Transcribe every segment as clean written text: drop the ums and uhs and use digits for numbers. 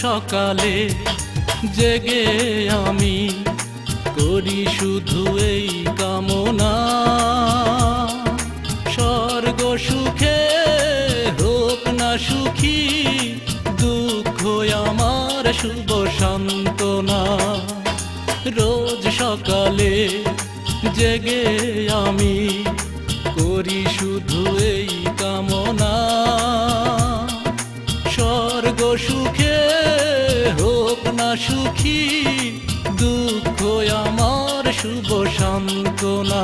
সকালে জেগে আমি করি শুধু এই কামনা, স্বর্গ সুখে হোক না সুখী, দুঃখ আমার শুভ সান্ত্বনা। রোজ সকালে জেগে আমি করি শুধু এই কামনা, স্বর্গ সুখে হোক না সুখী, দুঃখ আমার শুভ সান্ত্বনা।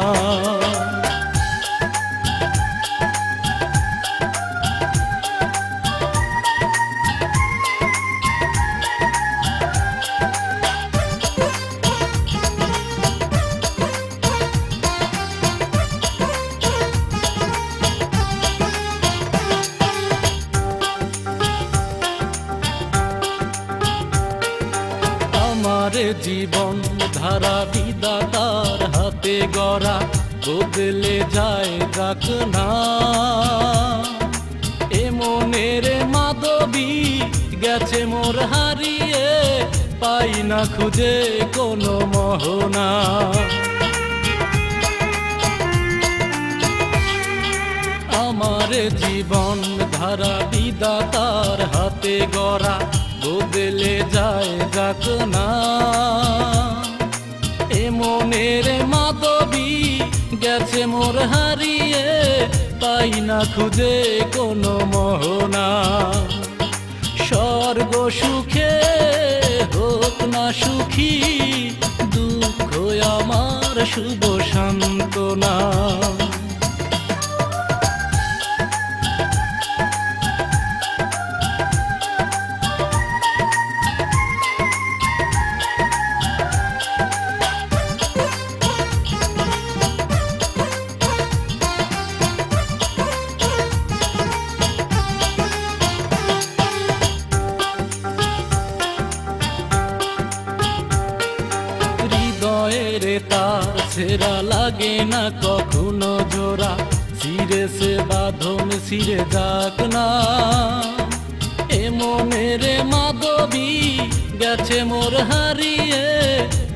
আমার জীবন ধারা বিধাতার হাতে গড়া, বদলে যায় যাক না। এ মনের মাধবী গেছে মোর হারিয়ে, পাই না খুঁজে কোনো মোহনা। আমার জীবন ধারা বিধাতার হাতে গড়া, বদলে যায় যাক না। এ মনের মাধবী গেছে মোর হারিয়ে, পাই না খুঁজে কোনো মোহনা। স্বর্গ সুখে হোক না সুখী, দুঃখ আমার শুভ সান্ত্বনা। হৃদয়ের তার ছেঁড়া লাগে না কখনো জোড়া, ছিঁড়ে সে বাঁধন ছিঁড়ে যাক না। এ মনের মাধবী গেছে মোর হারিয়ে,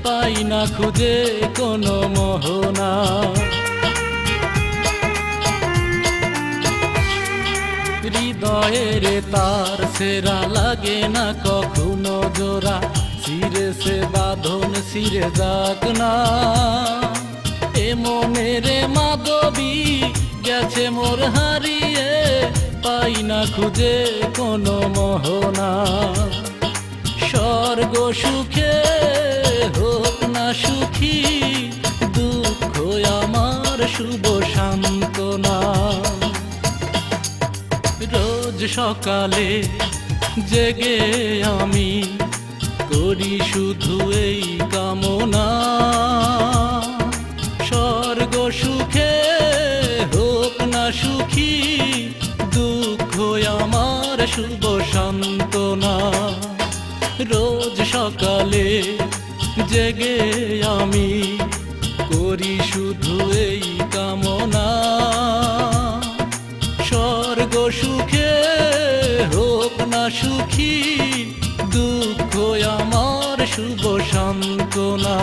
পাই না খুঁজে কোনো মোহনা। হৃদয়ের তার ছেঁড়া লাগে না কখনো জোড়া, ছিঁড়ে সে বাঁধন ছিঁড়ে যাক না। এ মনের মাধবী গেছে মোর হারিয়ে, পাই না খুঁজে কোনো মোহনা। স্বর্গ সুখে হোক না সুখী, দুঃখ আমার শুভ সান্ত্বনা। রোজ সকালে জেগে আমি করি শুধু এই কামনা, স্বর্গ সুখে হোক না সুখী, দুঃখ আমার শুভ সান্ত্বনা। রোজ সকালে জেগে আমি করি শুধু এই কামনা, স্বর্গ সুখে হোক না সুখী, দুঃখ আমার শুভ সান্ত্বনা।